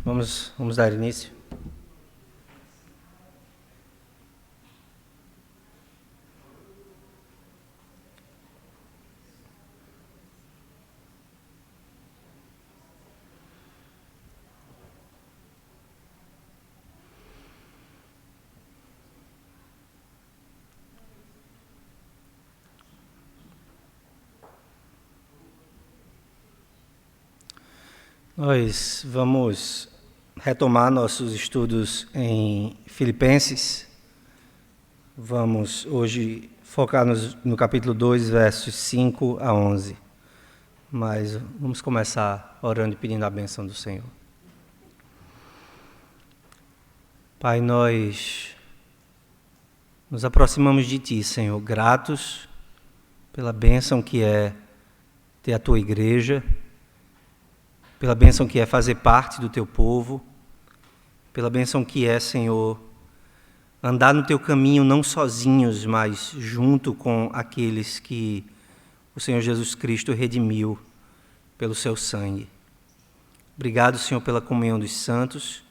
Vamos dar início. Nós vamos retomar nossos estudos em Filipenses. Vamos hoje focar no capítulo 2, versos 5 a 11. Mas vamos começar orando e pedindo a bênção do Senhor. Pai, nós nos aproximamos de Ti, Senhor, gratos pela bênção que é ter a Tua igreja, pela bênção que é fazer parte do Teu povo, pela bênção que é, Senhor, andar no Teu caminho não sozinhos, mas junto com aqueles que o Senhor Jesus Cristo redimiu pelo Seu sangue. Obrigado, Senhor, pela comunhão dos santos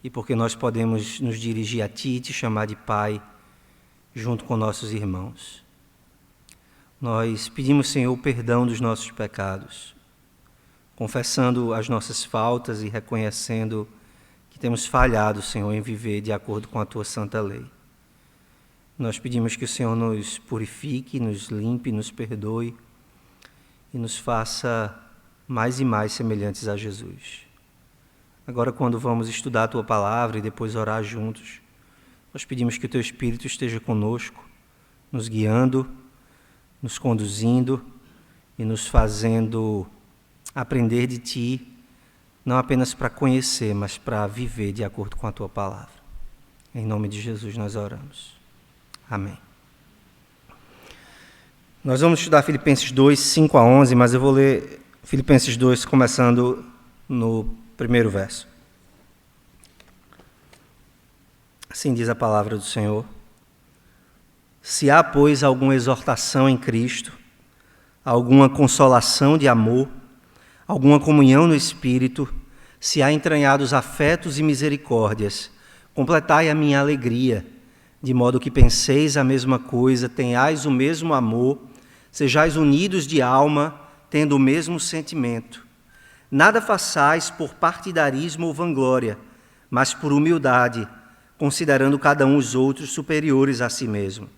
e porque nós podemos nos dirigir a Ti e Te chamar de Pai junto com nossos irmãos. Nós pedimos, Senhor, o perdão dos nossos pecados, confessando as nossas faltas e reconhecendo que temos falhado, Senhor, em viver de acordo com a Tua santa lei. Nós pedimos que o Senhor nos purifique, nos limpe, nos perdoe e nos faça mais e mais semelhantes a Jesus. Agora, quando vamos estudar a Tua palavra e depois orar juntos, nós pedimos que o Teu Espírito esteja conosco, nos guiando, nos conduzindo e nos fazendo aprender de Ti, não apenas para conhecer, mas para viver de acordo com a Tua palavra. Em nome de Jesus nós oramos. Amém. Nós vamos estudar Filipenses 2, 5 a 11, mas eu vou ler Filipenses 2 começando no primeiro verso. Assim diz a palavra do Senhor. Se há, pois, alguma exortação em Cristo, alguma consolação de amor, alguma comunhão no Espírito, se há entranhados afetos e misericórdias, completai a minha alegria, de modo que penseis a mesma coisa, tenhais o mesmo amor, sejais unidos de alma, tendo o mesmo sentimento. Nada façais por partidarismo ou vanglória, mas por humildade, considerando cada um os outros superiores a si mesmo.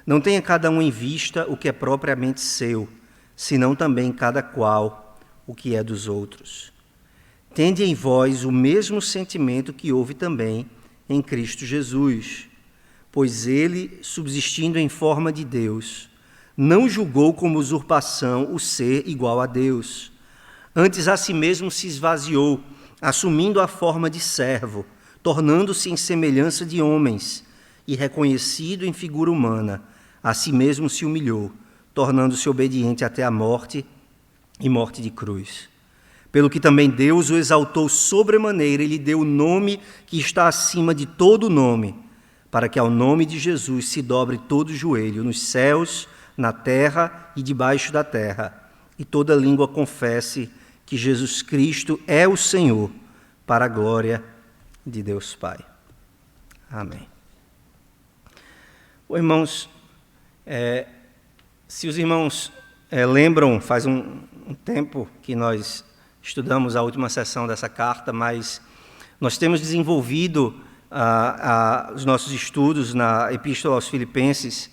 Não tenha cada um em vista o que é propriamente seu, senão também cada qual o que é dos outros. Tende em vós o mesmo sentimento que houve também em Cristo Jesus, pois ele, subsistindo em forma de Deus, não julgou como usurpação o ser igual a Deus. Antes a si mesmo se esvaziou, assumindo a forma de servo, tornando-se em semelhança de homens, e reconhecido em figura humana, a si mesmo se humilhou, tornando-se obediente até a morte e morte de cruz. Pelo que também Deus o exaltou sobremaneira e lhe deu o nome que está acima de todo nome, para que ao nome de Jesus se dobre todo o joelho, nos céus, na terra e debaixo da terra, e toda língua confesse que Jesus Cristo é o Senhor, para a glória de Deus Pai. Amém. Bom, irmãos, se os irmãos lembram, faz um tempo que nós estudamos a última sessão dessa carta, mas nós temos desenvolvido os nossos estudos na Epístola aos Filipenses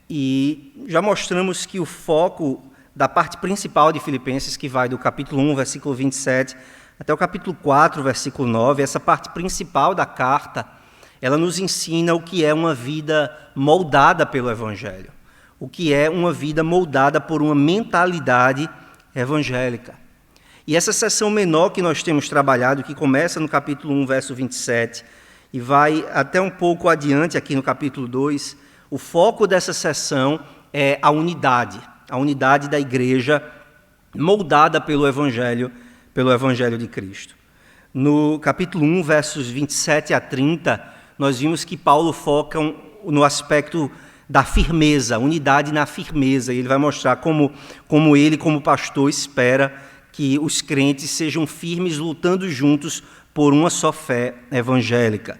e já mostramos que o foco da parte principal de Filipenses, que vai do capítulo 1, versículo 27, até o capítulo 4, versículo 9, essa parte principal da carta, ela nos ensina o que é uma vida moldada pelo Evangelho, o que é uma vida moldada por uma mentalidade evangélica. E essa seção menor que nós temos trabalhado, que começa no capítulo 1, verso 27, e vai até um pouco adiante aqui no capítulo 2, o foco dessa seção é a unidade da igreja moldada pelo Evangelho de Cristo. No capítulo 1, versos 27 a 30, nós vimos que Paulo foca no aspecto da firmeza, unidade na firmeza, e ele vai mostrar como ele, como pastor, espera que os crentes sejam firmes lutando juntos por uma só fé evangélica.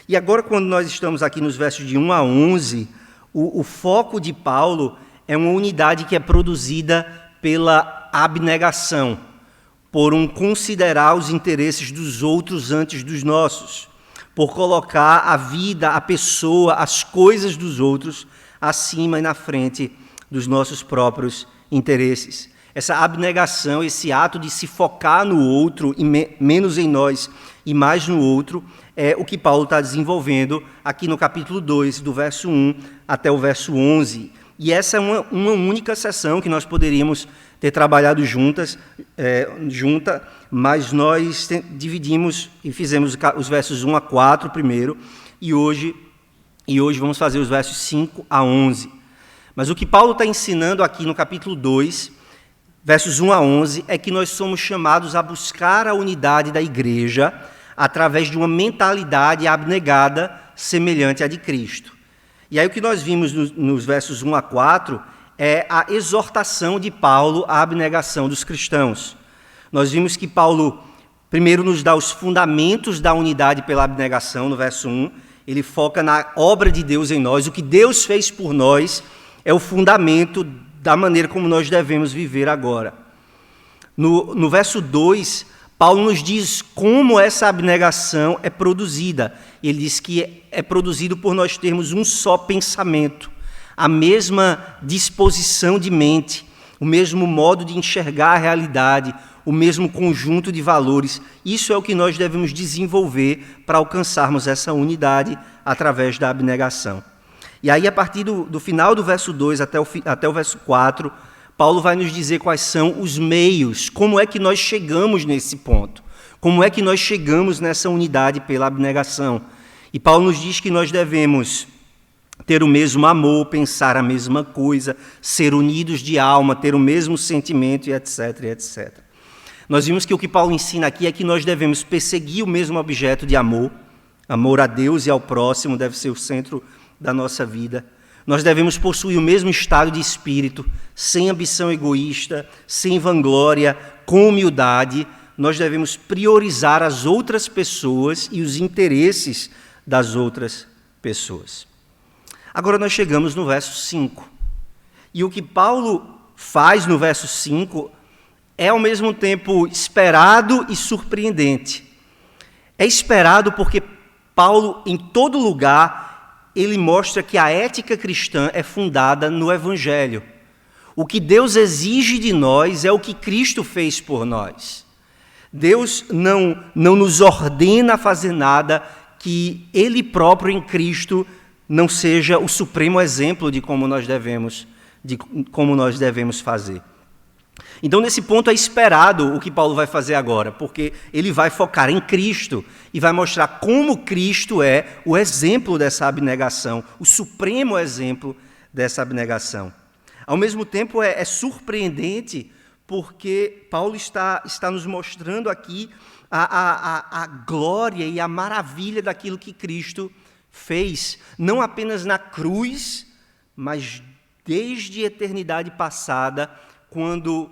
E agora, quando nós estamos aqui nos versos de 1 a 11, o foco de Paulo é uma unidade que é produzida pela abnegação, por um considerar os interesses dos outros antes dos nossos, por colocar a vida, a pessoa, as coisas dos outros acima e na frente dos nossos próprios interesses. Essa abnegação, esse ato de se focar no outro, e menos em nós e mais no outro, é o que Paulo está desenvolvendo aqui no capítulo 2, do verso 1 até o verso 11. E essa é uma única sessão que nós poderíamos ter trabalhado junta, mas nós dividimos e fizemos os versos 1 a 4 primeiro, e hoje vamos fazer os versos 5 a 11. Mas o que Paulo está ensinando aqui no capítulo 2, versos 1 a 11, é que nós somos chamados a buscar a unidade da igreja através de uma mentalidade abnegada semelhante à de Cristo. E aí o que nós vimos nos versos 1 a 4 é a exortação de Paulo à abnegação dos cristãos. Nós vimos que Paulo primeiro nos dá os fundamentos da unidade pela abnegação, no verso 1. Ele foca na obra de Deus em nós. O que Deus fez por nós é o fundamento da maneira como nós devemos viver agora. No verso 2, Paulo nos diz como essa abnegação é produzida. Ele diz que é produzido por nós termos um só pensamento, a mesma disposição de mente, o mesmo modo de enxergar a realidade, o mesmo conjunto de valores. Isso é o que nós devemos desenvolver para alcançarmos essa unidade através da abnegação. E aí, a partir do final do verso 2 até o verso 4, Paulo vai nos dizer quais são os meios, como é que nós chegamos nesse ponto, como é que nós chegamos nessa unidade pela abnegação. E Paulo nos diz que nós devemos ter o mesmo amor, pensar a mesma coisa, ser unidos de alma, ter o mesmo sentimento, e etc, etc. Nós vimos que o que Paulo ensina aqui é que nós devemos perseguir o mesmo objeto de amor. Amor a Deus e ao próximo deve ser o centro da nossa vida. Nós devemos possuir o mesmo estado de espírito, sem ambição egoísta, sem vanglória, com humildade. Nós devemos priorizar as outras pessoas e os interesses das outras pessoas. Agora nós chegamos no verso 5. E o que Paulo faz no verso 5 é ao mesmo tempo esperado e surpreendente. É esperado porque Paulo, em todo lugar, ele mostra que a ética cristã é fundada no Evangelho. O que Deus exige de nós é o que Cristo fez por nós. Deus não nos ordena a fazer nada que Ele próprio em Cristo não seja o supremo exemplo de como nós devemos fazer. Então, nesse ponto, é esperado o que Paulo vai fazer agora, porque ele vai focar em Cristo e vai mostrar como Cristo é o exemplo dessa abnegação, o supremo exemplo dessa abnegação. Ao mesmo tempo, é surpreendente, porque Paulo está nos mostrando aqui a glória e a maravilha daquilo que Cristo fez, não apenas na cruz, mas desde a eternidade passada, quando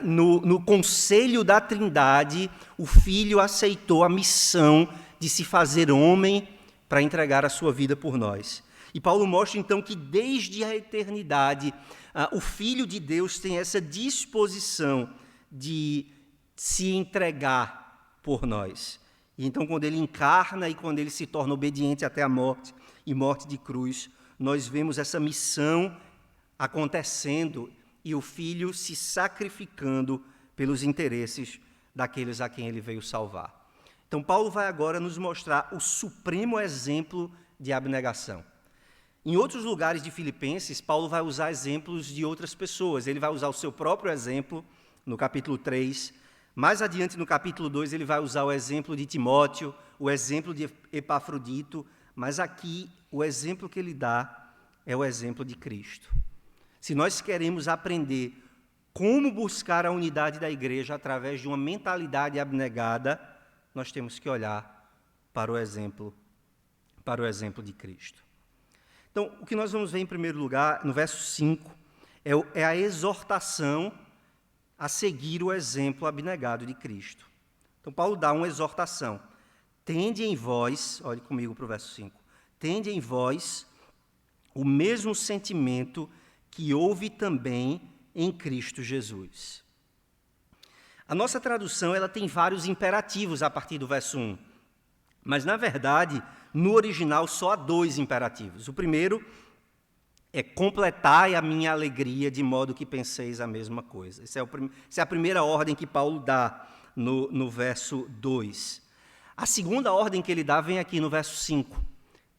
no conselho da Trindade, o Filho aceitou a missão de se fazer homem para entregar a sua vida por nós. E Paulo mostra então que desde a eternidade, o Filho de Deus tem essa disposição de se entregar por nós. E então, quando ele encarna e quando ele se torna obediente até a morte e morte de cruz, nós vemos essa missão acontecendo e o Filho se sacrificando pelos interesses daqueles a quem ele veio salvar. Então, Paulo vai agora nos mostrar o supremo exemplo de abnegação. Em outros lugares de Filipenses, Paulo vai usar exemplos de outras pessoas. Ele vai usar o seu próprio exemplo no capítulo 3. Mais adiante, no capítulo 2, ele vai usar o exemplo de Timóteo, o exemplo de Epafrodito, mas aqui o exemplo que ele dá é o exemplo de Cristo. Se nós queremos aprender como buscar a unidade da igreja através de uma mentalidade abnegada, nós temos que olhar para o exemplo de Cristo. Então, o que nós vamos ver em primeiro lugar, no verso 5, é a exortação a seguir o exemplo abnegado de Cristo. Então, Paulo dá uma exortação. Tende em vós, olhe comigo para o verso 5, tende em vós o mesmo sentimento que houve também em Cristo Jesus. A nossa tradução ela tem vários imperativos a partir do verso 1, mas, na verdade, no original só há 2 imperativos. O primeiro é completai a minha alegria de modo que penseis a mesma coisa. Essa é a primeira ordem que Paulo dá no verso 2. A segunda ordem que ele dá vem aqui no verso 5.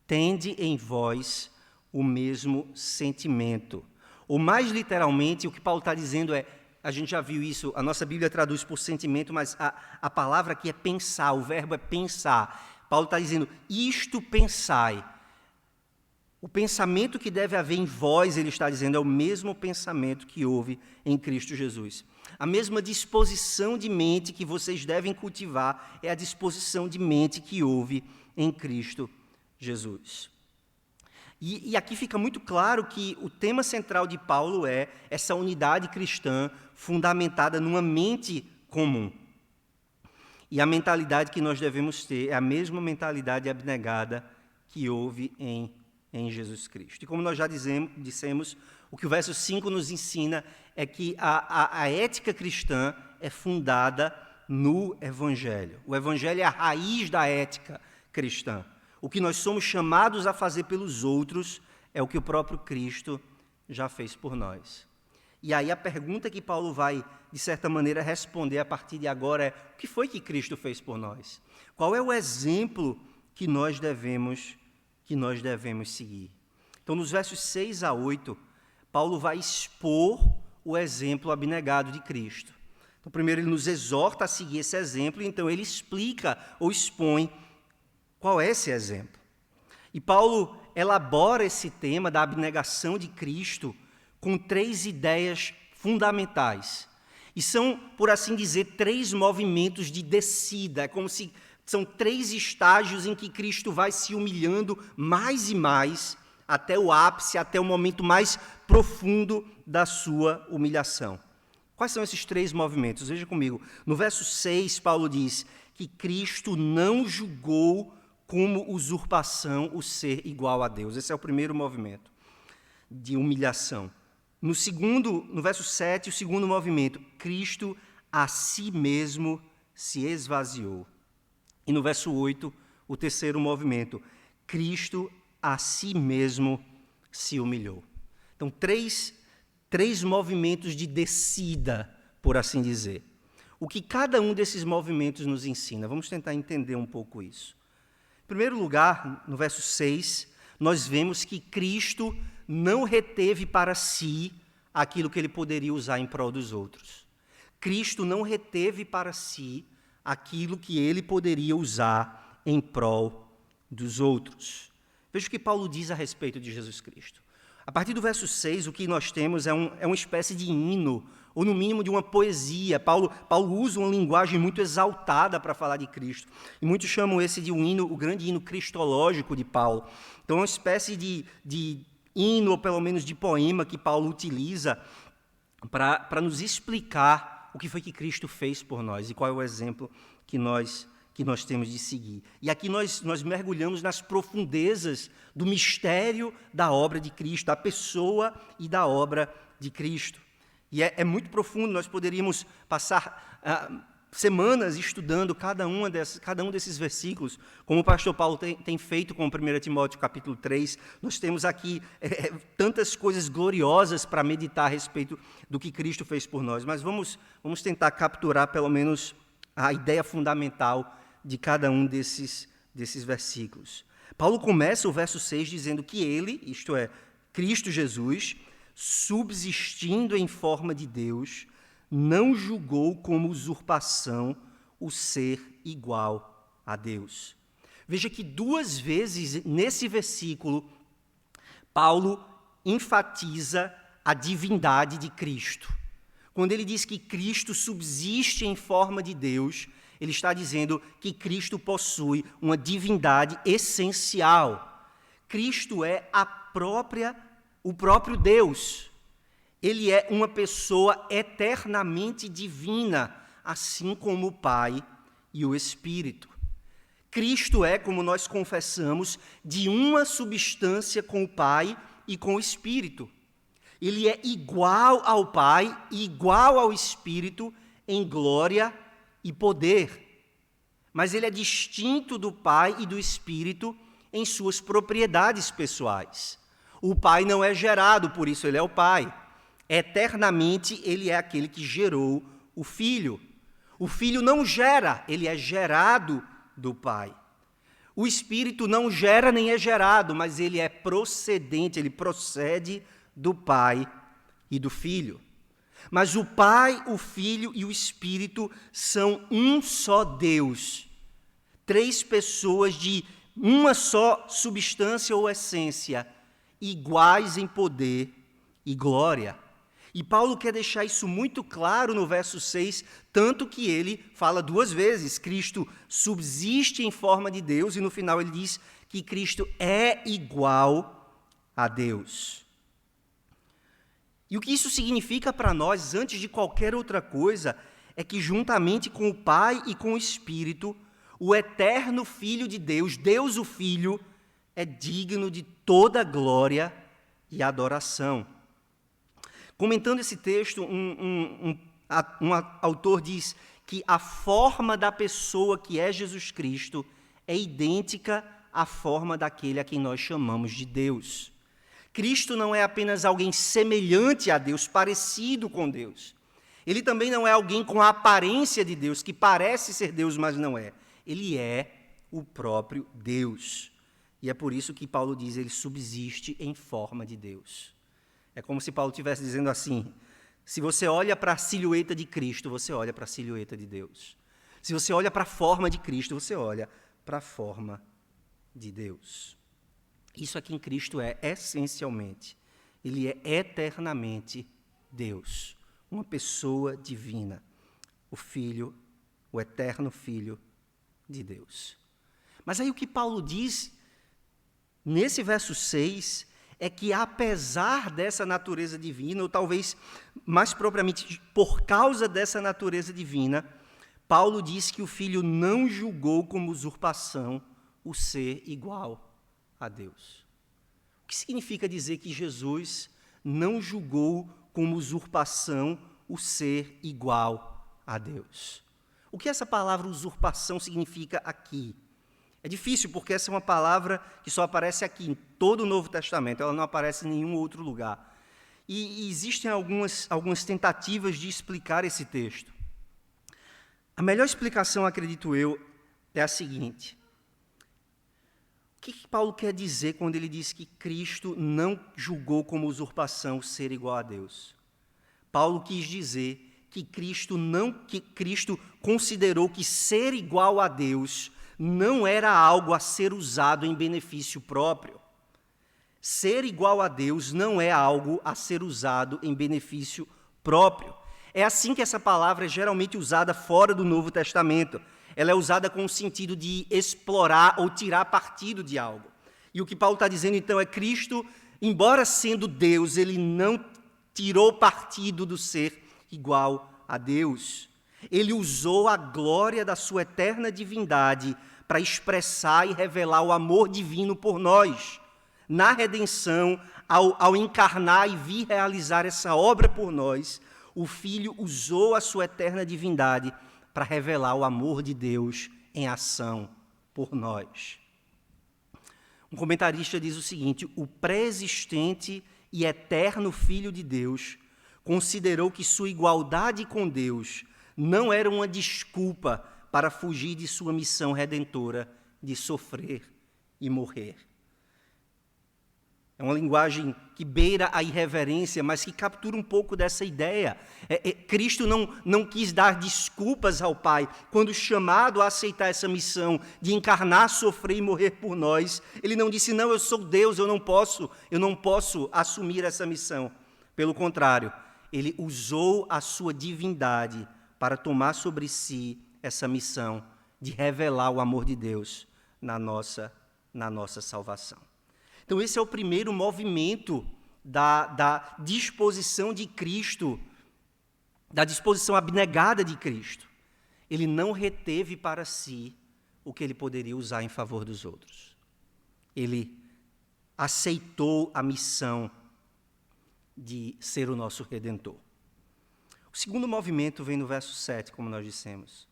Tende em vós o mesmo sentimento. Ou mais literalmente, o que Paulo está dizendo é, a gente já viu isso, a nossa Bíblia traduz por sentimento, mas a palavra aqui é pensar, o verbo é pensar. Paulo está dizendo, isto pensai. O pensamento que deve haver em vós, ele está dizendo, é o mesmo pensamento que houve em Cristo Jesus. A mesma disposição de mente que vocês devem cultivar é a disposição de mente que houve em Cristo Jesus. E aqui fica muito claro que o tema central de Paulo é essa unidade cristã fundamentada numa mente comum. E a mentalidade que nós devemos ter é a mesma mentalidade abnegada que houve em Jesus Cristo. E como nós já dissemos, o que o verso 5 nos ensina é que a ética cristã é fundada no Evangelho. O Evangelho é a raiz da ética cristã. O que nós somos chamados a fazer pelos outros é o que o próprio Cristo já fez por nós. E aí a pergunta que Paulo vai, de certa maneira, responder a partir de agora é: o que foi que Cristo fez por nós? Qual é o exemplo que nós devemos seguir? Então, nos versos 6 a 8, Paulo vai expor o exemplo abnegado de Cristo. Então, primeiro ele nos exorta a seguir esse exemplo, e então ele explica ou expõe qual é esse exemplo. E Paulo elabora esse tema da abnegação de Cristo com 3 ideias fundamentais. E são, por assim dizer, 3 movimentos de descida. É como se são 3 estágios em que Cristo vai se humilhando mais e mais até o ápice, até o momento mais profundo da sua humilhação. Quais são esses 3 movimentos? Veja comigo. No verso 6, Paulo diz que Cristo não julgou como usurpação o ser igual a Deus. Esse é o primeiro movimento de humilhação. No verso 7, o segundo movimento, Cristo a si mesmo se esvaziou. E no verso 8, o terceiro movimento, Cristo a si mesmo se humilhou. Então, três movimentos de descida, por assim dizer. O que cada um desses movimentos nos ensina? Vamos tentar entender um pouco isso. Em primeiro lugar, no verso 6, nós vemos que Cristo não reteve para si aquilo que ele poderia usar em prol dos outros. Cristo não reteve para si aquilo que ele poderia usar em prol dos outros. Veja o que Paulo diz a respeito de Jesus Cristo. A partir do verso 6, o que nós temos é uma espécie de hino, ou no mínimo de uma poesia. Paulo usa uma linguagem muito exaltada para falar de Cristo. E muitos chamam esse de um hino, o grande hino cristológico de Paulo. Então é uma espécie de hino, ou pelo menos de poema, que Paulo utiliza para nos explicar o que foi que Cristo fez por nós e qual é o exemplo que nós temos de seguir. E aqui nós mergulhamos nas profundezas do mistério da obra de Cristo, da pessoa e da obra de Cristo. E é muito profundo, nós poderíamos passar semanas estudando cada um desses versículos, como o pastor Paulo tem feito com 1 Timóteo capítulo 3. Nós temos aqui tantas coisas gloriosas para meditar a respeito do que Cristo fez por nós, mas vamos tentar capturar pelo menos a ideia fundamental de cada um desses versículos. Paulo começa o verso 6 dizendo que ele, isto é, Cristo Jesus, subsistindo em forma de Deus, não julgou como usurpação o ser igual a Deus. Veja que 2 vezes nesse versículo, Paulo enfatiza a divindade de Cristo. Quando ele diz que Cristo subsiste em forma de Deus, ele está dizendo que Cristo possui uma divindade essencial. Cristo é o próprio Deus. Ele é uma pessoa eternamente divina, assim como o Pai e o Espírito. Cristo é, como nós confessamos, de uma substância com o Pai e com o Espírito. Ele é igual ao Pai e igual ao Espírito em glória e poder. Mas ele é distinto do Pai e do Espírito em suas propriedades pessoais. O Pai não é gerado, por isso ele é o Pai. Eternamente ele é aquele que gerou o Filho. O Filho não gera, ele é gerado do Pai. O Espírito não gera nem é gerado, mas ele é procedente, ele procede do Pai e do Filho. Mas o Pai, o Filho e o Espírito são um só Deus. Três pessoas de uma só substância ou essência, iguais em poder e glória. E Paulo quer deixar isso muito claro no verso 6, tanto que ele fala duas vezes, Cristo subsiste em forma de Deus, e no final ele diz que Cristo é igual a Deus. E o que isso significa para nós, antes de qualquer outra coisa, é que juntamente com o Pai e com o Espírito, o eterno Filho de Deus, Deus o Filho, é digno de toda glória e adoração. Comentando esse texto, um autor diz que a forma da pessoa que é Jesus Cristo é idêntica à forma daquele a quem nós chamamos de Deus. Cristo não é apenas alguém semelhante a Deus, parecido com Deus. Ele também não é alguém com a aparência de Deus, que parece ser Deus, mas não é. Ele é o próprio Deus. E é por isso que Paulo diz, ele subsiste em forma de Deus. É como se Paulo estivesse dizendo assim, se você olha para a silhueta de Cristo, você olha para a silhueta de Deus. Se você olha para a forma de Cristo, você olha para a forma de Deus. Isso é quem Cristo é, essencialmente. Ele é eternamente Deus, uma pessoa divina, o Filho, o eterno Filho de Deus. Mas aí o que Paulo diz nesse verso 6 é que apesar dessa natureza divina, ou talvez mais propriamente por causa dessa natureza divina, Paulo diz que o Filho não julgou como usurpação o ser igual a Deus. O que significa dizer que Jesus não julgou como usurpação o ser igual a Deus? O que essa palavra usurpação significa aqui? É difícil porque essa é uma palavra que só aparece aqui, em todo o Novo Testamento, ela não aparece em nenhum outro lugar. E existem algumas tentativas de explicar esse texto. A melhor explicação, acredito eu, é a seguinte. O que Paulo quer dizer quando ele diz que Cristo não julgou como usurpação ser igual a Deus? Paulo quis dizer que Cristo considerou que ser igual a Deus não era algo a ser usado em benefício próprio. Ser igual a Deus não é algo a ser usado em benefício próprio. É assim que essa palavra é geralmente usada fora do Novo Testamento. Ela é usada com o sentido de explorar ou tirar partido de algo. E o que Paulo está dizendo então é Cristo, embora sendo Deus, ele não tirou partido do ser igual a Deus. Ele usou a glória da sua eterna divindade para expressar e revelar o amor divino por nós. Na redenção, ao encarnar e vir realizar essa obra por nós, o Filho usou a sua eterna divindade para revelar o amor de Deus em ação por nós. Um comentarista diz o seguinte: o pré-existente e eterno Filho de Deus considerou que sua igualdade com Deus não era uma desculpa para fugir de sua missão redentora de sofrer e morrer. É uma linguagem que beira a irreverência, mas que captura um pouco dessa ideia. Cristo não quis dar desculpas ao Pai. Quando chamado a aceitar essa missão de encarnar, sofrer e morrer por nós, ele não disse, não, eu sou Deus, eu não posso assumir essa missão. Pelo contrário, ele usou a sua divindade para tomar sobre si essa missão de revelar o amor de Deus na nossa salvação. Então esse é o primeiro movimento da disposição de Cristo, da disposição abnegada de Cristo. Ele não reteve para si o que ele poderia usar em favor dos outros. Ele aceitou a missão de ser o nosso Redentor. O segundo movimento vem no verso 7, como nós dissemos.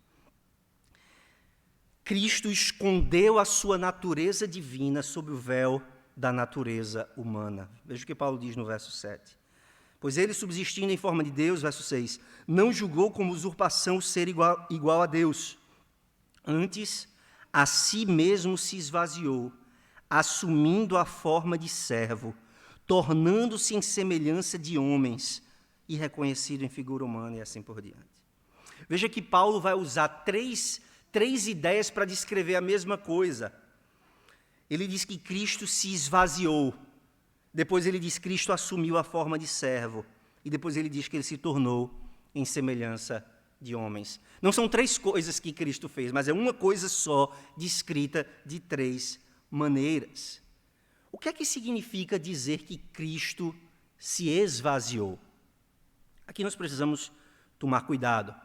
Cristo escondeu a sua natureza divina sob o véu da natureza humana. Veja o que Paulo diz no verso 7. Pois ele, subsistindo em forma de Deus, verso 6, não julgou como usurpação o ser igual a Deus. Antes, a si mesmo se esvaziou, assumindo a forma de servo, tornando-se em semelhança de homens e reconhecido em figura humana e assim por diante. Veja que Paulo vai usar três ideias para descrever a mesma coisa. Ele diz que Cristo se esvaziou. Depois ele diz que Cristo assumiu a forma de servo. E depois ele diz que ele se tornou em semelhança de homens. Não são três coisas que Cristo fez, mas é uma coisa só, descrita de três maneiras. O que é que significa dizer que Cristo se esvaziou? Aqui nós precisamos tomar cuidado.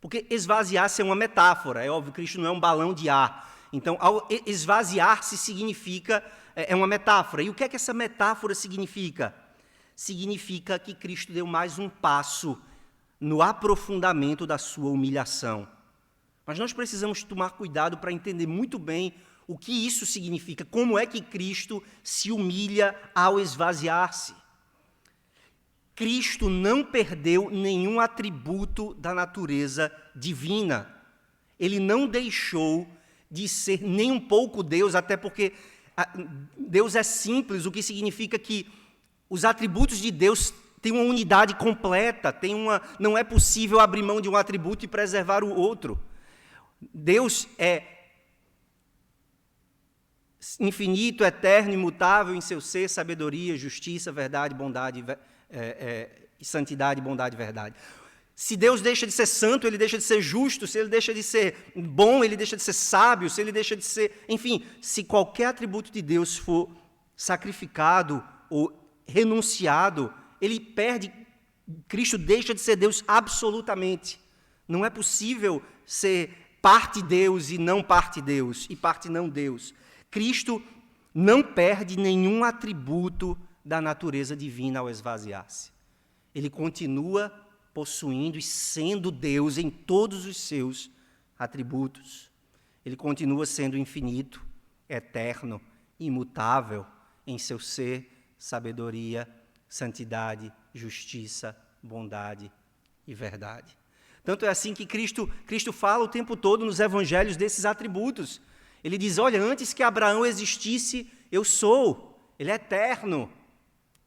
Porque esvaziar-se é uma metáfora. É óbvio, Cristo não é um balão de ar. Então, ao esvaziar-se significa, é uma metáfora. E o que é que essa metáfora significa? Significa que Cristo deu mais um passo no aprofundamento da sua humilhação. Mas nós precisamos tomar cuidado para entender muito bem o que isso significa. Como é que Cristo se humilha ao esvaziar-se? Cristo não perdeu nenhum atributo da natureza divina. Ele não deixou de ser nem um pouco Deus, até porque Deus é simples, o que significa que os atributos de Deus têm uma unidade completa, não é possível abrir mão de um atributo e preservar o outro. Deus é infinito, eterno, imutável em seu ser, sabedoria, justiça, verdade, bondade santidade, bondade e verdade. Se Deus deixa de ser santo, ele deixa de ser justo. Se ele deixa de ser bom, ele deixa de ser sábio. Se ele deixa de ser... Enfim, se qualquer atributo de Deus for sacrificado ou renunciado, ele perde... Cristo deixa de ser Deus absolutamente. Não é possível ser parte Deus e não parte Deus, e parte não Deus. Cristo não perde nenhum atributo da natureza divina ao esvaziar-se. Ele continua possuindo e sendo Deus em todos os seus atributos. Ele continua sendo infinito, eterno, imutável em seu ser, sabedoria, santidade, justiça, bondade e verdade. Tanto é assim que Cristo fala o tempo todo nos evangelhos desses atributos. Ele diz, olha, antes que Abraão existisse, eu sou. Ele é eterno.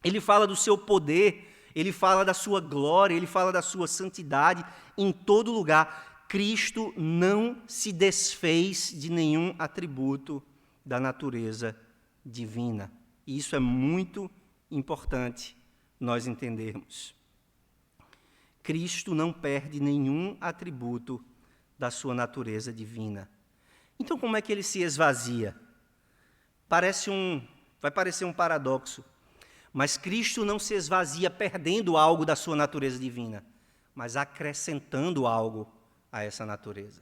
Ele fala do seu poder, ele fala da sua glória, ele fala da sua santidade em todo lugar. Cristo não se desfez de nenhum atributo da natureza divina. E isso é muito importante nós entendermos. Cristo não perde nenhum atributo da sua natureza divina. Então, como é que ele se esvazia? Vai parecer um paradoxo. Mas Cristo não se esvazia perdendo algo da sua natureza divina, mas acrescentando algo a essa natureza.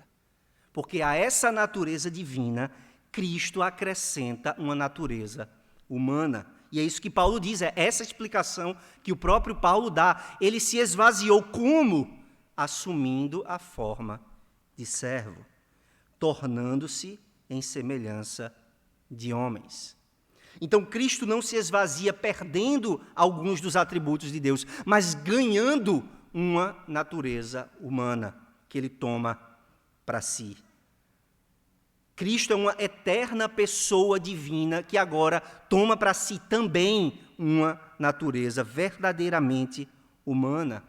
Porque a essa natureza divina, Cristo acrescenta uma natureza humana. E é isso que Paulo diz, é essa explicação que o próprio Paulo dá. Ele se esvaziou como? Assumindo a forma de servo, tornando-se em semelhança de homens. Então, Cristo não se esvazia perdendo alguns dos atributos de Deus, mas ganhando uma natureza humana que ele toma para si. Cristo é uma eterna pessoa divina que agora toma para si também uma natureza verdadeiramente humana.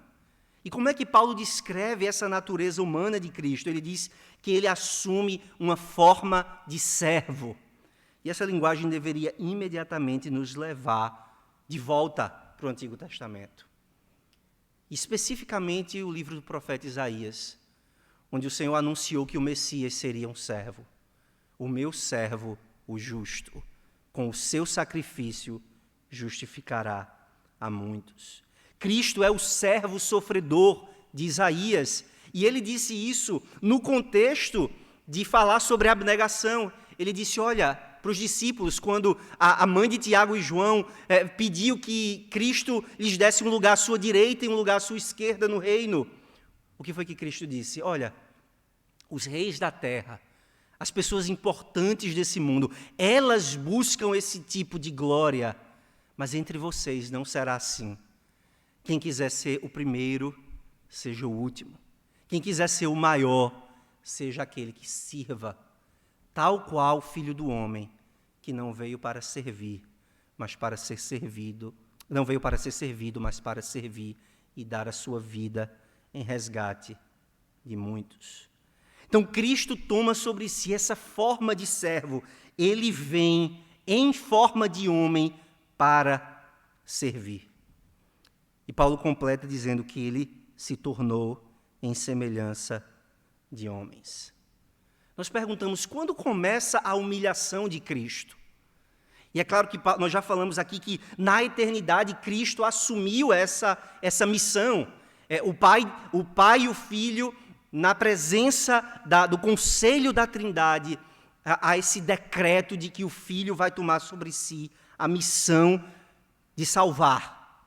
E como é que Paulo descreve essa natureza humana de Cristo? Ele diz que ele assume uma forma de servo. E essa linguagem deveria imediatamente nos levar de volta para o Antigo Testamento. Especificamente o livro do profeta Isaías, onde o Senhor anunciou que o Messias seria um servo. O meu servo, o justo, com o seu sacrifício, justificará a muitos. Cristo é o servo sofredor de Isaías, e ele disse isso no contexto de falar sobre a abnegação. Ele disse, olha, para os discípulos, quando a mãe de Tiago e João pediu que Cristo lhes desse um lugar à sua direita e um lugar à sua esquerda no reino, o que foi que Cristo disse? Olha, os reis da terra, as pessoas importantes desse mundo, elas buscam esse tipo de glória, mas entre vocês não será assim. Quem quiser ser o primeiro, seja o último. Quem quiser ser o maior, seja aquele que sirva, tal qual o Filho do Homem, que não veio para servir, mas para ser servido, não veio para ser servido, mas para servir e dar a sua vida em resgate de muitos. Então, Cristo toma sobre si essa forma de servo. Ele vem em forma de homem para servir. E Paulo completa dizendo que ele se tornou em semelhança de homens. Nós perguntamos, quando começa a humilhação de Cristo? E é claro que nós já falamos aqui que na eternidade Cristo assumiu essa missão. O Pai e o Filho, na presença do conselho da Trindade, há esse decreto de que o Filho vai tomar sobre si a missão de salvar,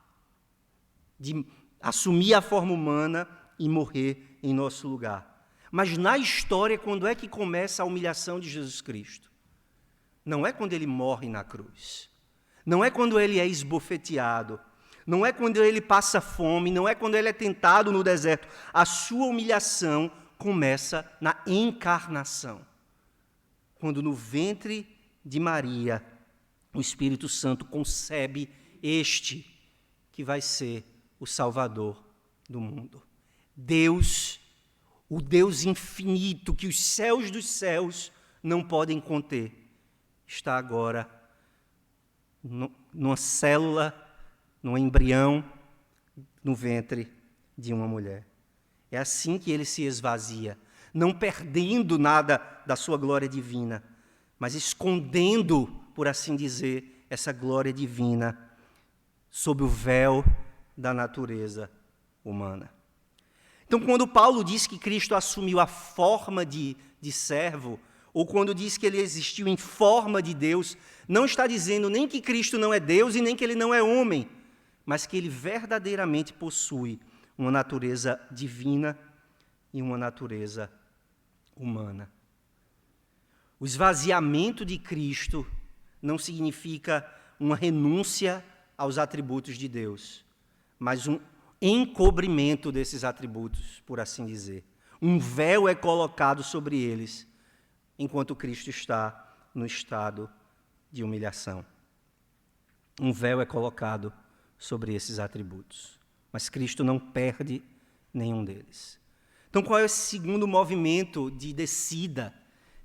de assumir a forma humana e morrer em nosso lugar. Mas na história, quando é que começa a humilhação de Jesus Cristo? Não é quando ele morre na cruz. Não é quando ele é esbofeteado. Não é quando ele passa fome. Não é quando ele é tentado no deserto. A sua humilhação começa na encarnação. Quando no ventre de Maria, o Espírito Santo concebe este que vai ser o Salvador do mundo. Deus, o Deus infinito que os céus dos céus não podem conter, está agora numa célula, num embrião, no ventre de uma mulher. É assim que ele se esvazia, não perdendo nada da sua glória divina, mas escondendo, por assim dizer, essa glória divina sob o véu da natureza humana. Então, quando Paulo diz que Cristo assumiu a forma de servo, ou quando diz que ele existiu em forma de Deus, não está dizendo nem que Cristo não é Deus e nem que ele não é homem, mas que ele verdadeiramente possui uma natureza divina e uma natureza humana. O esvaziamento de Cristo não significa uma renúncia aos atributos de Deus, mas um encobrimento desses atributos, por assim dizer. Um véu é colocado sobre eles, enquanto Cristo está no estado de humilhação. Um véu é colocado sobre esses atributos, mas Cristo não perde nenhum deles. Então, qual é esse segundo movimento de descida?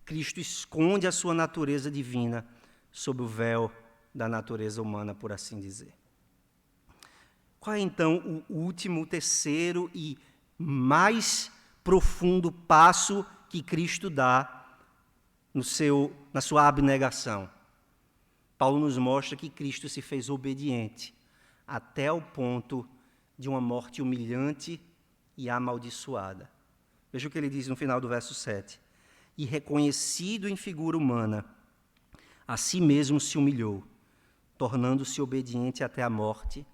Cristo esconde a sua natureza divina sob o véu da natureza humana, por assim dizer. Qual é, então, o último, terceiro e mais profundo passo que Cristo dá na sua abnegação? Paulo nos mostra que Cristo se fez obediente até o ponto de uma morte humilhante e amaldiçoada. Veja o que ele diz no final do verso 7. E reconhecido em figura humana, a si mesmo se humilhou, tornando-se obediente até a morte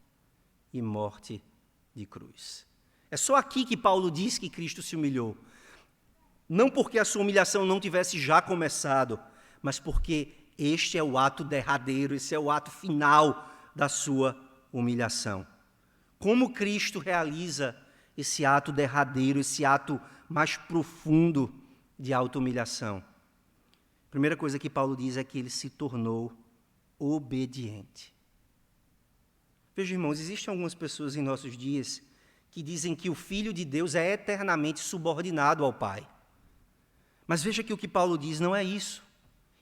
e morte de cruz. É só aqui que Paulo diz que Cristo se humilhou. Não porque a sua humilhação não tivesse já começado, mas porque este é o ato derradeiro, esse é o ato final da sua humilhação. Como Cristo realiza esse ato derradeiro, esse ato mais profundo de auto-humilhação? A primeira coisa que Paulo diz é que ele se tornou obediente. Veja, irmãos, existem algumas pessoas em nossos dias que dizem que o Filho de Deus é eternamente subordinado ao Pai. Mas veja que o que Paulo diz não é isso.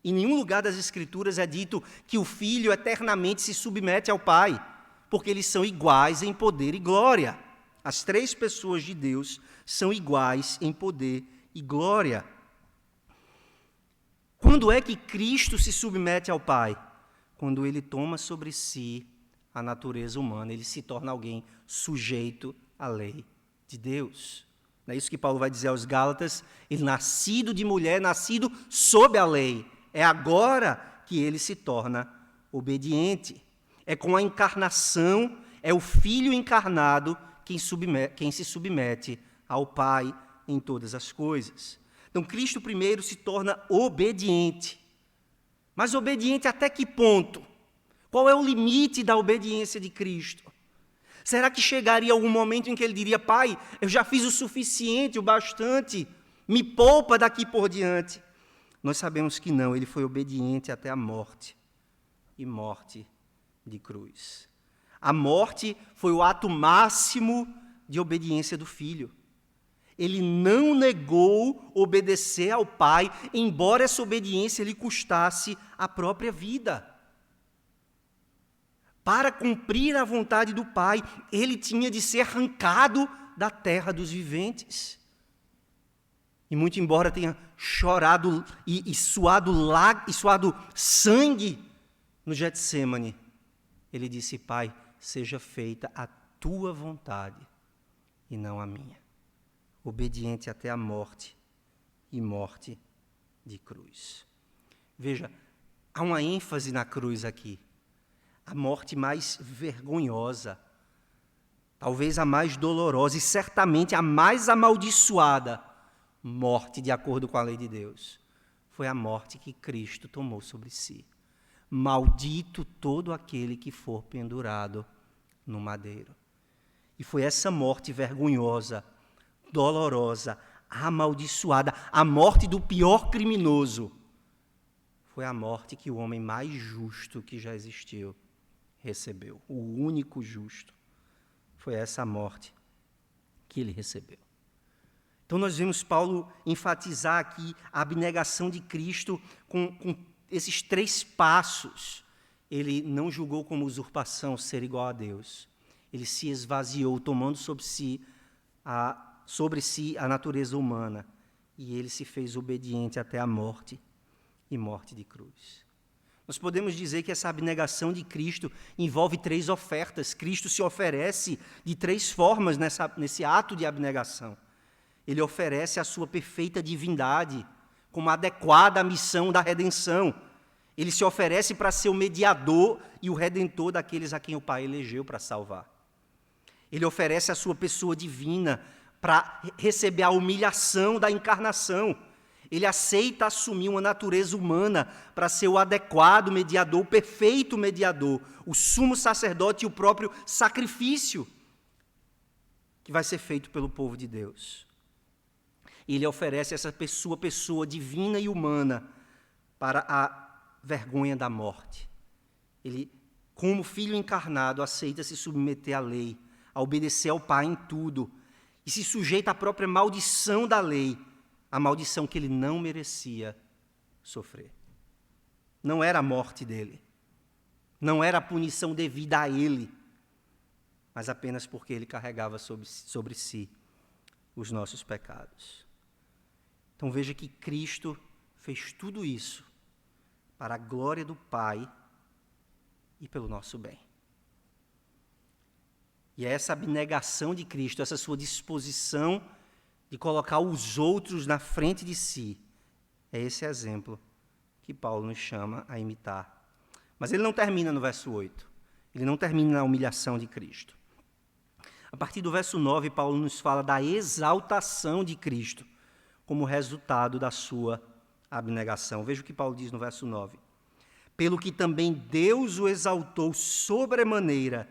Em nenhum lugar das Escrituras é dito que o Filho eternamente se submete ao Pai, porque eles são iguais em poder e glória. As três pessoas de Deus são iguais em poder e glória. Quando é que Cristo se submete ao Pai? Quando ele toma sobre si a natureza humana, ele se torna alguém sujeito à lei de Deus. Não é isso que Paulo vai dizer aos Gálatas? Ele, nascido de mulher, nascido sob a lei. É agora que ele se torna obediente. É com a encarnação, é o Filho encarnado quem se submete ao Pai em todas as coisas. Então, Cristo primeiro se torna obediente. Mas obediente até que ponto? Qual é o limite da obediência de Cristo? Será que chegaria algum momento em que ele diria: Pai, eu já fiz o suficiente, o bastante, me poupa daqui por diante? Nós sabemos que não, ele foi obediente até a morte, e morte de cruz. A morte foi o ato máximo de obediência do Filho. Ele não negou obedecer ao Pai, embora essa obediência lhe custasse a própria vida. Para cumprir a vontade do Pai, ele tinha de ser arrancado da terra dos viventes. E muito embora tenha chorado e suado sangue no Getsêmani, ele disse: Pai, seja feita a tua vontade e não a minha. Obediente até a morte, e morte de cruz. Veja, há uma ênfase na cruz aqui. A morte mais vergonhosa, talvez a mais dolorosa e certamente a mais amaldiçoada morte, de acordo com a lei de Deus, foi a morte que Cristo tomou sobre si. Maldito todo aquele que for pendurado no madeiro. E foi essa morte vergonhosa, dolorosa, amaldiçoada, a morte do pior criminoso, foi a morte que o homem mais justo que já existiu recebeu. O único justo. Foi essa morte que ele recebeu. Então nós vemos Paulo enfatizar aqui a abnegação de Cristo com esses 3 passos. Ele não julgou como usurpação ser igual a Deus. Ele se esvaziou, tomando sobre si a natureza humana. E ele se fez obediente até a morte, e morte de cruz. Nós podemos dizer que essa abnegação de Cristo envolve 3 ofertas. Cristo se oferece de 3 formas nesse ato de abnegação. Ele oferece a sua perfeita divindade como adequada à missão da redenção. Ele se oferece para ser o mediador e o redentor daqueles a quem o Pai elegeu para salvar. Ele oferece a sua pessoa divina para receber a humilhação da encarnação. Ele aceita assumir uma natureza humana para ser o adequado mediador, o perfeito mediador, o sumo sacerdote e o próprio sacrifício que vai ser feito pelo povo de Deus. Ele oferece essa pessoa divina e humana para a vergonha da morte. Ele, como filho encarnado, aceita se submeter à lei, a obedecer ao Pai em tudo, e se sujeita à própria maldição da lei, a maldição que ele não merecia sofrer. Não era a morte dele, não era a punição devida a ele, mas apenas porque ele carregava sobre si os nossos pecados. Então veja que Cristo fez tudo isso para a glória do Pai e pelo nosso bem. E é essa abnegação de Cristo, essa sua disposição de colocar os outros na frente de si, é esse exemplo que Paulo nos chama a imitar. Mas ele não termina no verso 8, ele não termina na humilhação de Cristo. A partir do verso 9, Paulo nos fala da exaltação de Cristo como resultado da sua abnegação. Veja o que Paulo diz no verso 9. Pelo que também Deus o exaltou sobremaneira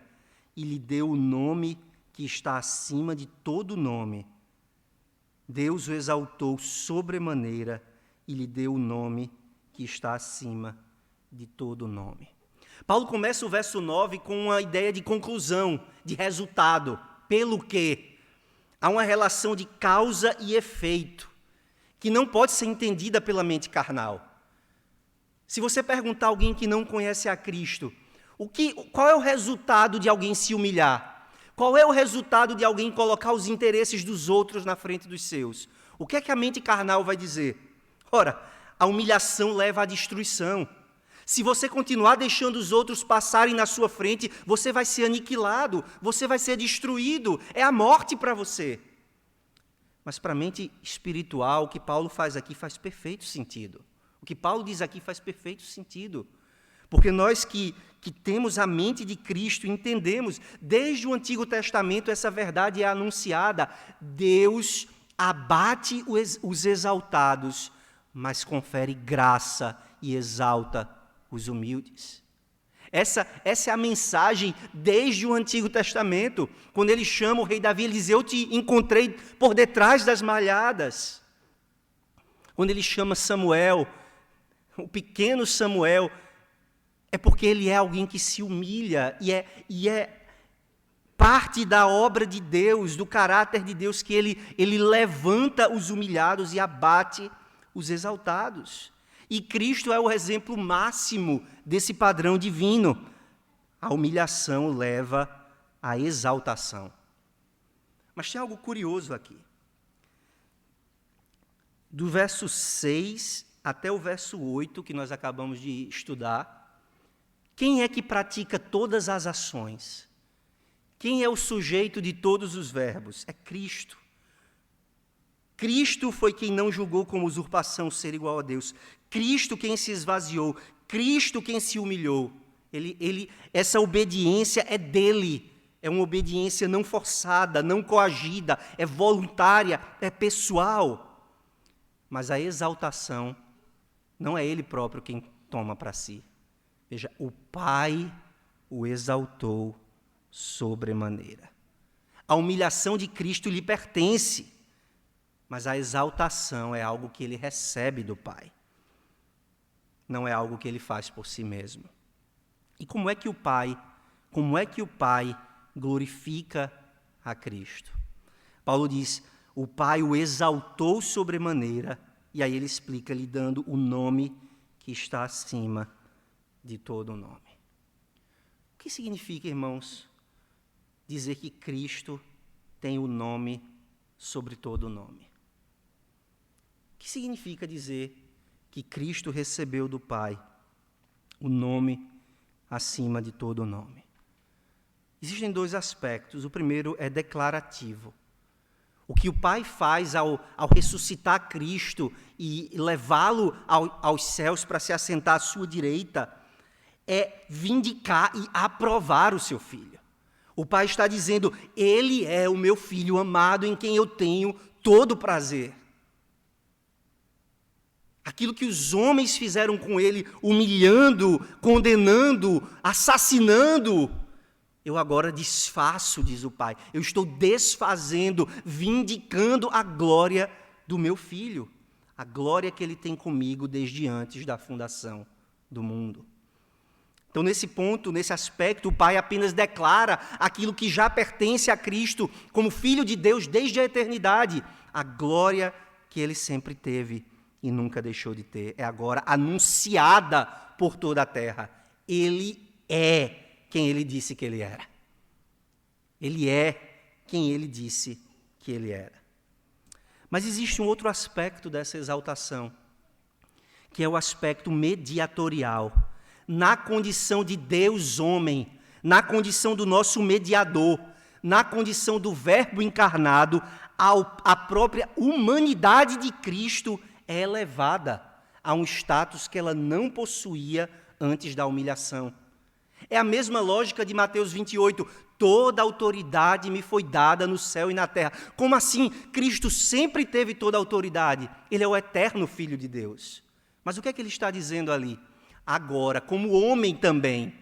e lhe deu o nome que está acima de todo nome. Deus o exaltou sobremaneira e lhe deu o nome que está acima de todo nome. Paulo começa o verso 9 com uma ideia de conclusão, de resultado. Pelo que? Há uma relação de causa e efeito, que não pode ser entendida pela mente carnal. Se você perguntar a alguém que não conhece a Cristo, qual é o resultado de alguém se humilhar? Qual é o resultado de alguém colocar os interesses dos outros na frente dos seus? O que é que a mente carnal vai dizer? Ora, a humilhação leva à destruição. Se você continuar deixando os outros passarem na sua frente, você vai ser aniquilado, você vai ser destruído, é a morte para você. Mas para a mente espiritual, o que Paulo faz aqui faz perfeito sentido. O que Paulo diz aqui faz perfeito sentido. Porque nós que temos a mente de Cristo, entendemos, desde o Antigo Testamento essa verdade é anunciada. Deus abate os exaltados, mas confere graça e exalta os humildes. Essa é a mensagem desde o Antigo Testamento. Quando ele chama o rei Davi, ele diz, eu te encontrei por detrás das malhadas. Quando ele chama Samuel, o pequeno Samuel, é porque ele é alguém que se humilha e é parte da obra de Deus, do caráter de Deus, que ele levanta os humilhados e abate os exaltados. E Cristo é o exemplo máximo desse padrão divino. A humilhação leva à exaltação. Mas tem algo curioso aqui. Do verso 6 até o verso 8, que nós acabamos de estudar, quem é que pratica todas as ações? Quem é o sujeito de todos os verbos? É Cristo. Cristo foi quem não julgou como usurpação ser igual a Deus. Cristo quem se esvaziou. Cristo quem se humilhou. Essa obediência é dele. É uma obediência não forçada, não coagida, é voluntária, é pessoal. Mas a exaltação não é ele próprio quem toma para si. Veja, o Pai o exaltou sobremaneira. A humilhação de Cristo lhe pertence, mas a exaltação é algo que ele recebe do Pai. Não é algo que ele faz por si mesmo. E como é que o Pai glorifica a Cristo? Paulo diz, o Pai o exaltou sobremaneira, e aí ele explica, lhe dando o nome que está acima de todo o nome. O que significa, irmãos, dizer que Cristo tem o nome sobre todo o nome? O que significa dizer que Cristo recebeu do Pai o nome acima de todo o nome? Existem dois aspectos. O primeiro é declarativo. O que o Pai faz ao ressuscitar Cristo e levá-lo aos céus para se assentar à sua direita é vindicar e aprovar o seu Filho. O Pai está dizendo, ele é o meu Filho amado em quem eu tenho todo prazer. Aquilo que os homens fizeram com ele, humilhando, condenando, assassinando, eu agora desfaço, diz o Pai. Eu estou desfazendo, vindicando a glória do meu Filho. A glória que ele tem comigo desde antes da fundação do mundo. Então, nesse ponto, nesse aspecto, o Pai apenas declara aquilo que já pertence a Cristo como Filho de Deus desde a eternidade. A glória que ele sempre teve e nunca deixou de ter é agora anunciada por toda a terra. Ele é quem ele disse que ele era. Ele é quem ele disse que ele era. Mas existe um outro aspecto dessa exaltação, que é o aspecto mediatorial. Na condição de Deus homem, na condição do nosso mediador, na condição do Verbo encarnado, a própria humanidade de Cristo é elevada a um status que ela não possuía antes da humilhação. É a mesma lógica de Mateus 28. Toda autoridade me foi dada no céu e na terra. Como assim? Cristo sempre teve toda a autoridade. Ele é o eterno Filho de Deus. Mas o que é que ele está dizendo ali? Agora, como homem também,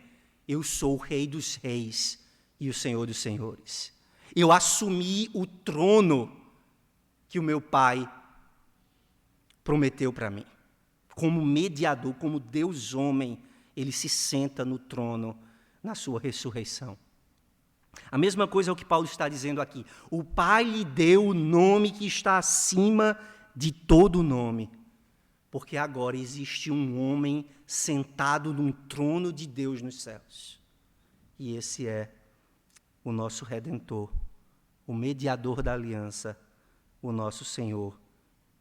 eu sou o Rei dos Reis e o Senhor dos Senhores. Eu assumi o trono que o meu Pai prometeu para mim. Como mediador, como Deus homem, ele se senta no trono na sua ressurreição. A mesma coisa é o que Paulo está dizendo aqui. O Pai lhe deu o nome que está acima de todo nome. Porque agora existe um homem sentado num trono de Deus nos céus. E esse é o nosso Redentor, o mediador da aliança, o nosso Senhor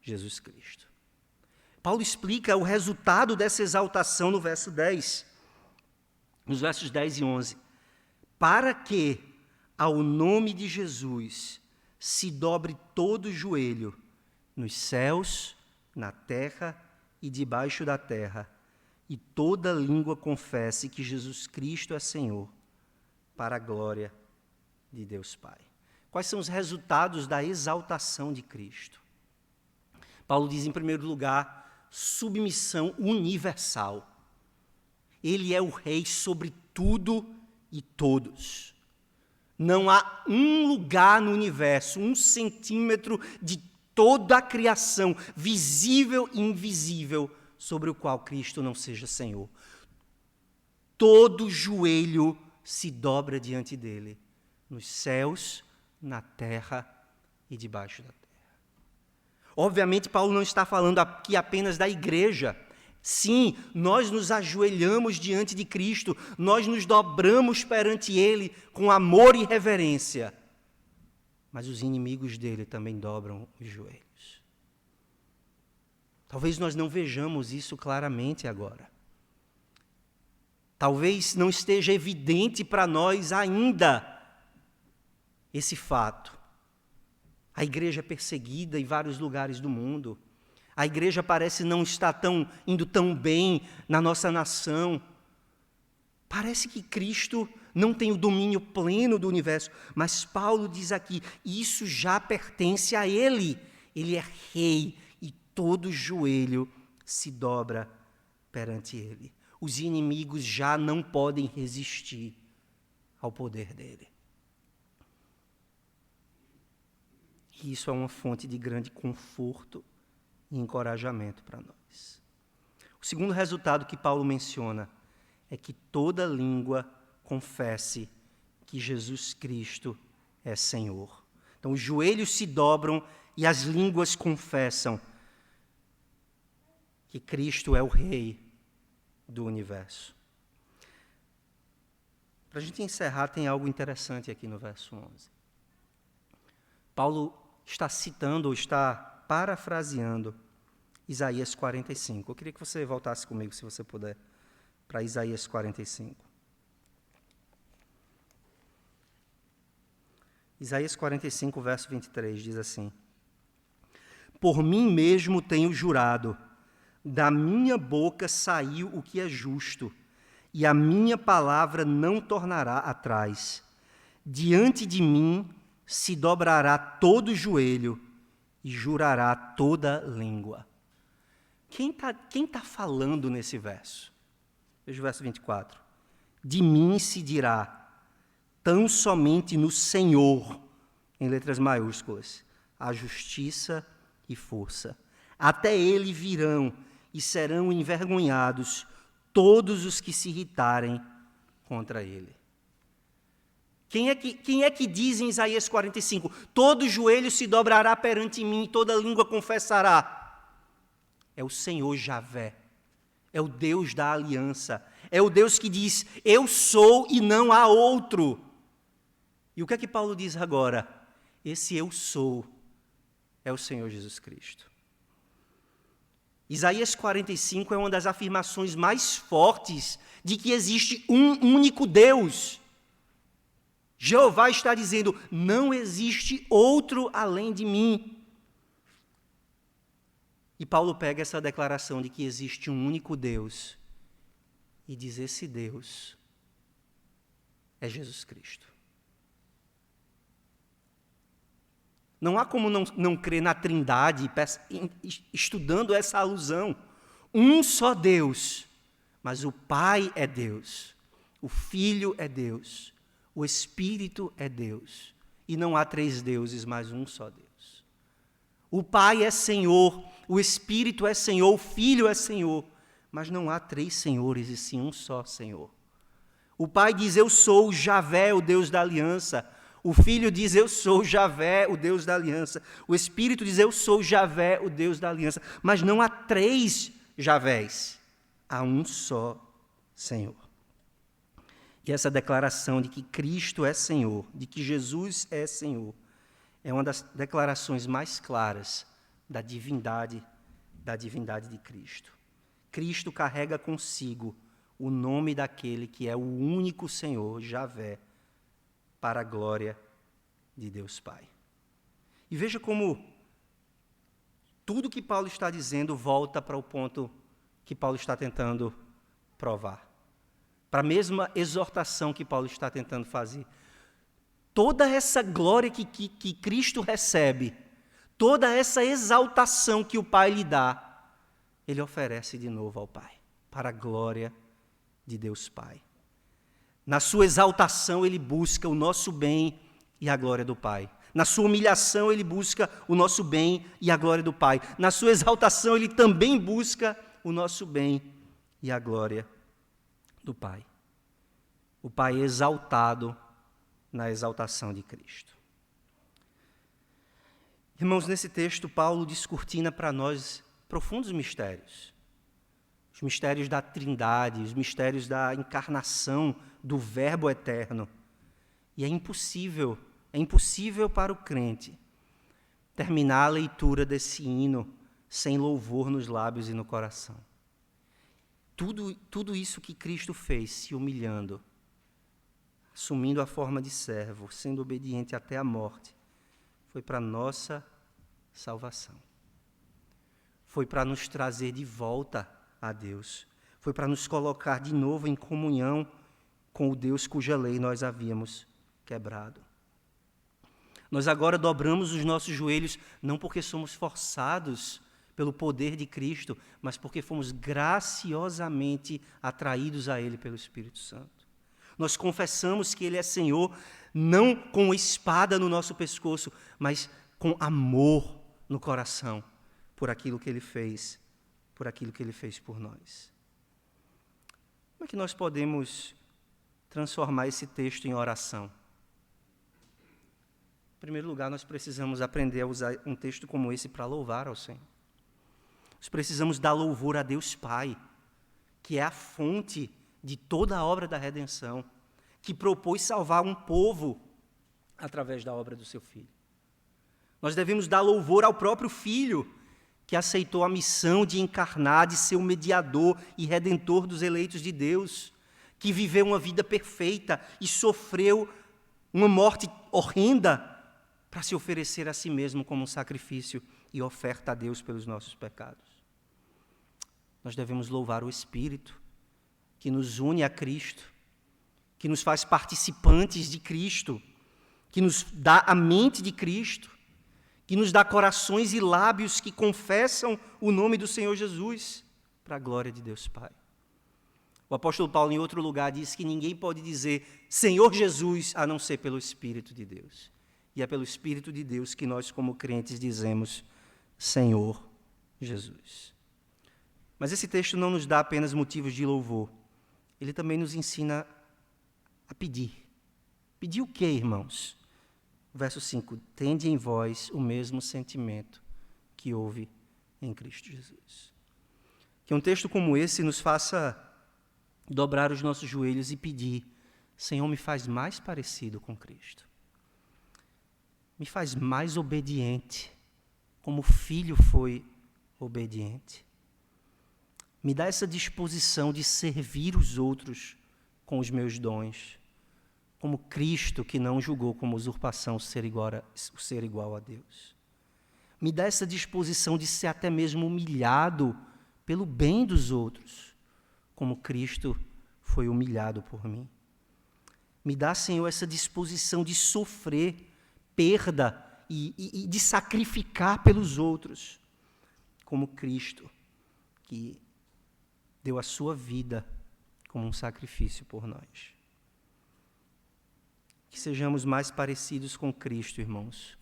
Jesus Cristo. Paulo explica o resultado dessa exaltação no verso 10, nos versos 10 e 11. Para que ao nome de Jesus se dobre todo o joelho, nos céus, na terra e debaixo da terra, e toda língua confesse que Jesus Cristo é Senhor, para a glória de Deus Pai. Quais são os resultados da exaltação de Cristo? Paulo diz, em primeiro lugar, submissão universal. Ele é o rei sobre tudo e todos. Não há um lugar no universo, 1 centímetro de toda a criação, visível e invisível, sobre o qual Cristo não seja Senhor. Todo joelho se dobra diante dele, nos céus, na terra e debaixo da terra. Obviamente, Paulo não está falando aqui apenas da igreja. Sim, nós nos ajoelhamos diante de Cristo, nós nos dobramos perante Ele com amor e reverência. Mas os inimigos dele também dobram os joelhos. Talvez nós não vejamos isso claramente agora. Talvez não esteja evidente para nós ainda esse fato. A igreja é perseguida em vários lugares do mundo. A igreja parece não estar indo tão bem na nossa nação. Parece que Cristo não tem o domínio pleno do universo, mas Paulo diz aqui, isso já pertence a Ele. Ele é rei e todo joelho se dobra perante Ele. Os inimigos já não podem resistir ao poder dele. E isso é uma fonte de grande conforto e encorajamento para nós. O segundo resultado que Paulo menciona é que toda língua confesse que Jesus Cristo é Senhor. Então, os joelhos se dobram e as línguas confessam que Cristo é o Rei do universo. Para a gente encerrar, tem algo interessante aqui no verso 11. Paulo está citando ou está parafraseando Isaías 45. Eu queria que você voltasse comigo, se você puder, para Isaías 45. Isaías 45, verso 23, diz assim: Por mim mesmo tenho jurado, da minha boca saiu o que é justo, e a minha palavra não tornará atrás. Diante de mim se dobrará todo joelho e jurará toda língua. Quem tá falando nesse verso? Veja o verso 24. De mim se dirá, tão somente no Senhor, em letras maiúsculas, a justiça e força. Até ele virão e serão envergonhados todos os que se irritarem contra ele. Quem é que diz em Isaías 45? Todo joelho se dobrará perante mim, toda língua confessará. É o Senhor Javé. É o Deus da aliança. É o Deus que diz, eu sou e não há outro. E o que é que Paulo diz agora? Esse eu sou é o Senhor Jesus Cristo. Isaías 45 é uma das afirmações mais fortes de que existe um único Deus. Jeová está dizendo, não existe outro além de mim. E Paulo pega essa declaração de que existe um único Deus e diz, esse Deus é Jesus Cristo. Não há como não crer na Trindade, estudando essa alusão. Um só Deus, mas o Pai é Deus, o Filho é Deus, o Espírito é Deus. E não há três deuses, mas um só Deus. O Pai é Senhor, o Espírito é Senhor, o Filho é Senhor, mas não há três senhores, e sim um só Senhor. O Pai diz, eu sou o Javé, o Deus da aliança. O Filho diz, eu sou Javé, o Deus da aliança. O Espírito diz, eu sou Javé, o Deus da aliança. Mas não há três Javés, há um só Senhor. E essa declaração de que Cristo é Senhor, de que Jesus é Senhor, é uma das declarações mais claras da divindade da divindade de Cristo. Cristo carrega consigo o nome daquele que é o único Senhor, Javé, para a glória de Deus Pai. E veja como tudo que Paulo está dizendo volta para o ponto que Paulo está tentando provar. Para a mesma exortação que Paulo está tentando fazer. Toda essa glória que Cristo recebe, toda essa exaltação que o Pai lhe dá, ele oferece de novo ao Pai, para a glória de Deus Pai. Na sua exaltação, ele busca o nosso bem e a glória do Pai. Na sua humilhação, ele busca o nosso bem e a glória do Pai. Na sua exaltação, ele também busca o nosso bem e a glória do Pai. O Pai exaltado na exaltação de Cristo. Irmãos, nesse texto, Paulo descortina para nós profundos mistérios. Os mistérios da Trindade, os mistérios da encarnação do Verbo eterno. E é impossível para o crente terminar a leitura desse hino sem louvor nos lábios e no coração. Tudo isso que Cristo fez, se humilhando, assumindo a forma de servo, sendo obediente até a morte, foi para nossa salvação. Foi para nos trazer de volta a Deus. Foi para nos colocar de novo em comunhão com o Deus cuja lei nós havíamos quebrado. Nós agora dobramos os nossos joelhos não porque somos forçados pelo poder de Cristo, mas porque fomos graciosamente atraídos a Ele pelo Espírito Santo. Nós confessamos que Ele é Senhor, não com espada no nosso pescoço, mas com amor no coração, por aquilo que Ele fez, por aquilo que Ele fez por nós. Como é que nós podemos transformar esse texto em oração? Em primeiro lugar, nós precisamos aprender a usar um texto como esse para louvar ao Senhor. Nós precisamos dar louvor a Deus Pai, que é a fonte de toda a obra da redenção, que propôs salvar um povo através da obra do seu Filho. Nós devemos dar louvor ao próprio Filho, que aceitou a missão de encarnar, de ser o mediador e redentor dos eleitos de Deus, que viveu uma vida perfeita e sofreu uma morte horrenda para se oferecer a si mesmo como um sacrifício e oferta a Deus pelos nossos pecados. Nós devemos louvar o Espírito, que nos une a Cristo, que nos faz participantes de Cristo, que nos dá a mente de Cristo, que nos dá corações e lábios que confessam o nome do Senhor Jesus, para a glória de Deus Pai. O apóstolo Paulo, em outro lugar, diz que ninguém pode dizer Senhor Jesus, a não ser pelo Espírito de Deus. E é pelo Espírito de Deus que nós, como crentes, dizemos Senhor Jesus. Mas esse texto não nos dá apenas motivos de louvor. Ele também nos ensina a pedir. Pedir o quê, irmãos? Verso 5. Tende em vós o mesmo sentimento que houve em Cristo Jesus. Que um texto como esse nos faça dobrar os nossos joelhos e pedir: Senhor, me faz mais parecido com Cristo. Me faz mais obediente, como o Filho foi obediente. Me dá essa disposição de servir os outros com os meus dons, como Cristo, que não julgou como usurpação o ser igual a Deus. Me dá essa disposição de ser até mesmo humilhado pelo bem dos outros, como Cristo foi humilhado por mim. Me dá, Senhor, essa disposição de sofrer perda e de sacrificar pelos outros, como Cristo, que deu a sua vida como um sacrifício por nós. Que sejamos mais parecidos com Cristo, irmãos,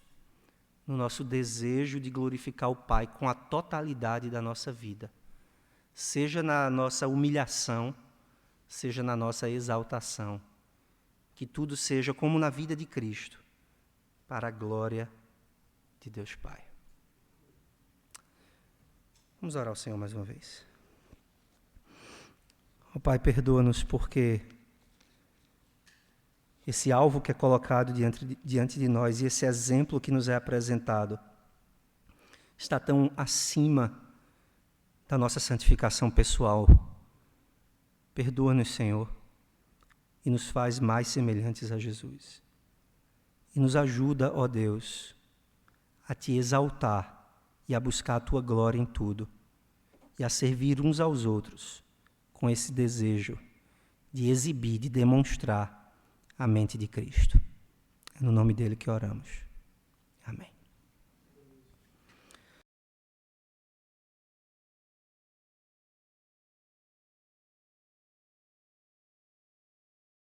no nosso desejo de glorificar o Pai com a totalidade da nossa vida, seja na nossa humilhação, seja na nossa exaltação, que tudo seja como na vida de Cristo, para a glória de Deus Pai. Vamos orar ao Senhor mais uma vez. Ó Pai, perdoa-nos porque esse alvo que é colocado diante de nós e esse exemplo que nos é apresentado está tão acima da nossa santificação pessoal. Perdoa-nos, Senhor, e nos faz mais semelhantes a Jesus. E nos ajuda, ó Deus, a Te exaltar e a buscar a Tua glória em tudo, e a servir uns aos outros com esse desejo de exibir, de demonstrar a mente de Cristo. É no nome dele que oramos. Amém.